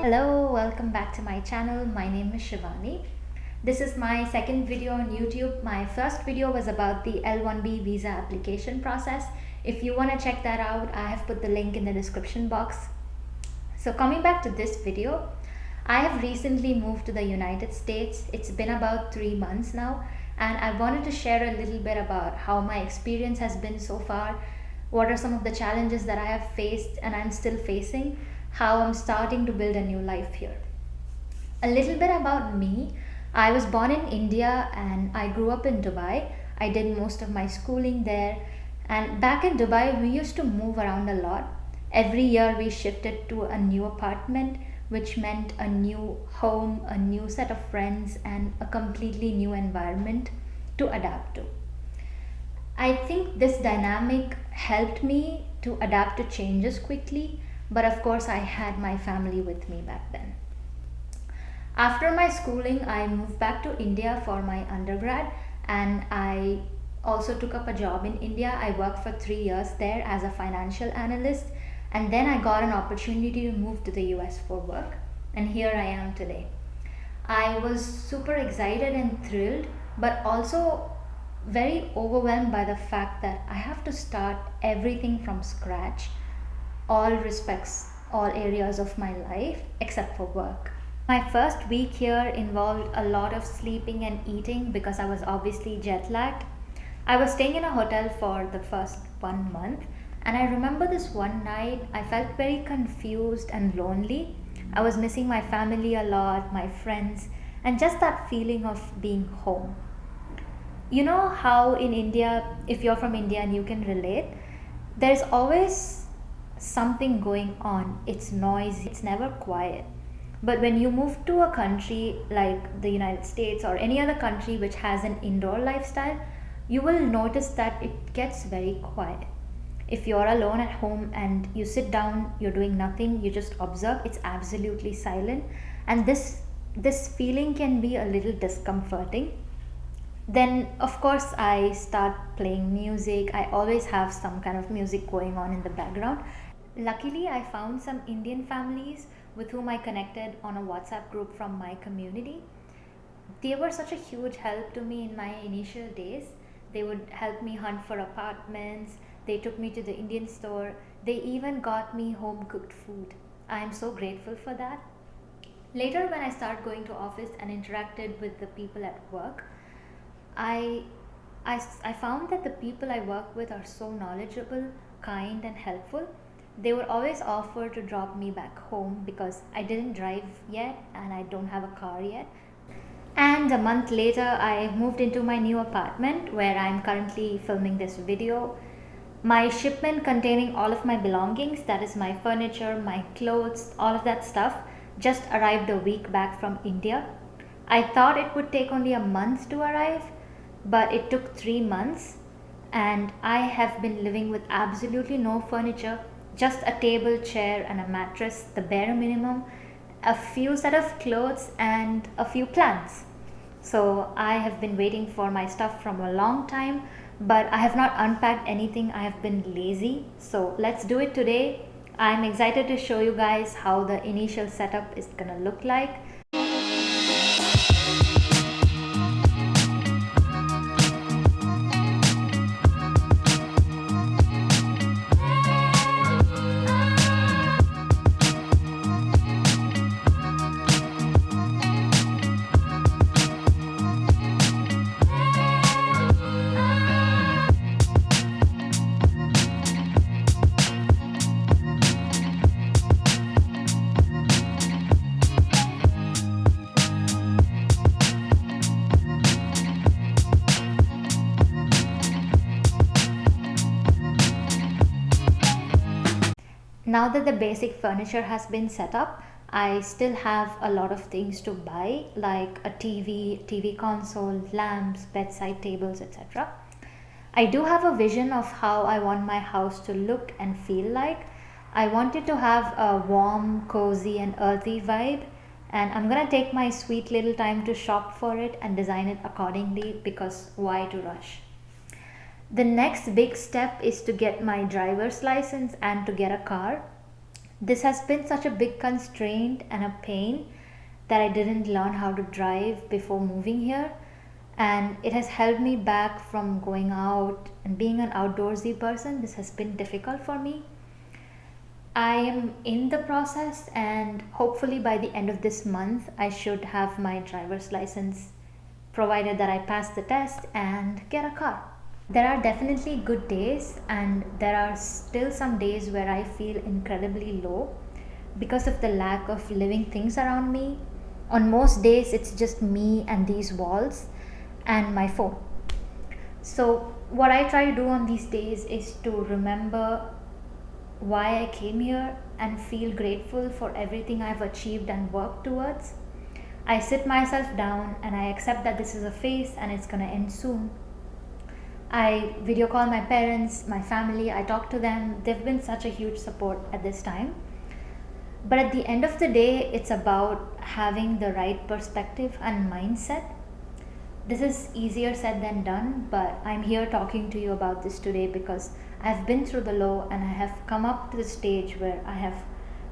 Hello, welcome back to my channel. My name is Shivani. This is my second video on YouTube. My first video was about the L1B visa application process. If you want to check that out, I have put the link in the description box. So coming back to this video, I have recently moved to the United States. It's been about 3 months now, and I wanted to share a little bit about how my experience has been so far, what are some of the challenges that I have faced and I'm still facing, how I'm starting to build a new life here. A little bit about me. I was born in India and I grew up in Dubai. I did most of my schooling there. And back in Dubai, we used to move around a lot. Every year, we shifted to a new apartment, which meant a new home, a new set of friends, and a completely new environment to adapt to. I think this dynamic helped me to adapt to changes quickly, but of course, I had my family with me back then. After my schooling, I moved back to India for my undergrad, and I also took up a job in India. I worked for 3 years there as a financial analyst, and then I got an opportunity to move to the US for work, and here I am today. I was super excited and thrilled, but also very overwhelmed by the fact that I have to start everything from scratch, all respects, all areas of my life except for work. My first week here involved a lot of sleeping and eating because I was obviously jet lagged. I was staying in a hotel for the first 1 month, and I remember this one night I felt very confused and lonely. I was missing my family a lot, my friends, and just that feeling of being home. You know how in India, if you're from India and you can relate, there's always something going on. It's noisy, it's never quiet. But when you move to a country like the United States or any other country which has an indoor lifestyle, you will notice that it gets very quiet. If you're alone at home and you sit down, you're doing nothing, you just observe, it's absolutely silent. And this feeling can be a little discomforting. Then of course I start playing music. I always have some kind of music going on in the background. Luckily, I found some Indian families with whom I connected on a WhatsApp group from my community. They were such a huge help to me in my initial days. They would help me hunt for apartments, they took me to the Indian store, they even got me home cooked food. I am so grateful for that. Later, when I started going to office and interacted with the people at work, I, I found that the people I work with are so knowledgeable, kind, and helpful. They would always offer to drop me back home because I didn't drive yet and I don't have a car yet. And a month later, I moved into my new apartment where I'm currently filming this video. My shipment containing all of my belongings, that is my furniture, my clothes, all of that stuff, just arrived a week back from India. I thought it would take only a month to arrive, but it took 3 months, and I have been living with absolutely no furniture, just a table, chair, and a mattress, the bare minimum, a few set of clothes, and a few plants. So I have been waiting for my stuff from a long time, but I have not unpacked anything. I have been lazy. So let's do it today. I'm excited to show you guys how the initial setup is gonna look like. Now that the basic furniture has been set up, I still have a lot of things to buy like a TV console, lamps, bedside tables, etc. I do have a vision of how I want my house to look and feel like. I want it to have a warm, cozy, and earthy vibe, and I'm gonna take my sweet little time to shop for it and design it accordingly because why to rush? The next big step is to get my driver's license and to get a car. This has been such a big constraint and a pain that I didn't learn how to drive before moving here, and it has held me back from going out and being an outdoorsy person. This has been difficult for me. I am in the process, and hopefully by the end of this month, I should have my driver's license, provided that I pass the test and get a car. There are definitely good days, and there are still some days where I feel incredibly low because of the lack of living things around me. On most days, it's just me and these walls and my phone. So, what I try to do on these days is to remember why I came here and feel grateful for everything I've achieved and worked towards. I sit myself down and I accept that this is a phase and it's gonna end soon. I video call my parents, my family, I talk to them. They've been such a huge support at this time. But at the end of the day, it's about having the right perspective and mindset. This is easier said than done, but I'm here talking to you about this today because I've been through the low and I have come up to the stage where I have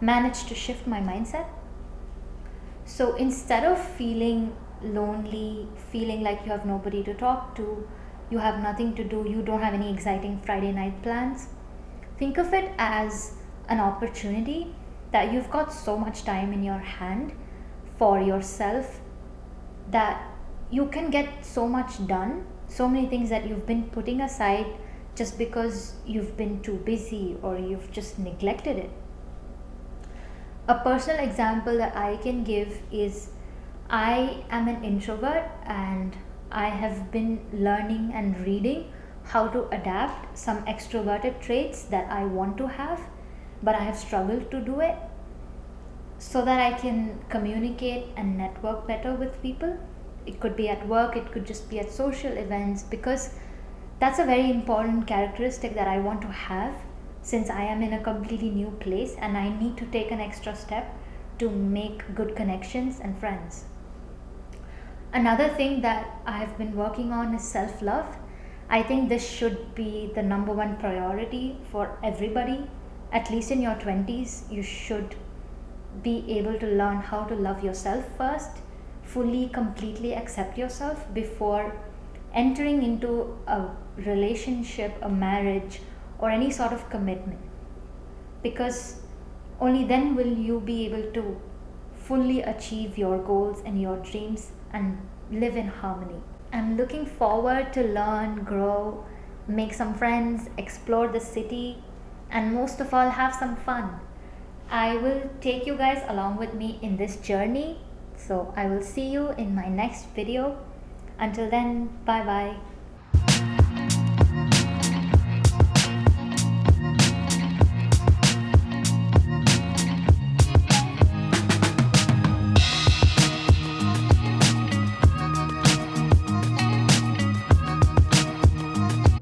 managed to shift my mindset. So instead of feeling lonely, feeling like you have nobody to talk to, you have nothing to do, you don't have any exciting Friday night plans, think of it as an opportunity that you've got so much time in your hand for yourself that you can get so much done, so many things that you've been putting aside just because you've been too busy or you've just neglected it. A personal example that I can give is I am an introvert and I have been learning and reading how to adapt some extroverted traits that I want to have, but I have struggled to do it so that I can communicate and network better with people. It could be at work, it could just be at social events, because that's a very important characteristic that I want to have since I am in a completely new place and I need to take an extra step to make good connections and friends. Another thing that I've been working on is self love. I think this should be the number one priority for everybody. At least in your 20s, you should be able to learn how to love yourself first, fully, completely accept yourself before entering into a relationship, a marriage, or any sort of commitment. Because only then will you be able to fully achieve your goals and your dreams and live in harmony. I'm looking forward to learn, grow, make some friends, explore the city, and most of all, have some fun. I will take you guys along with me in this journey. So I will see you in my next video. Until then, bye bye.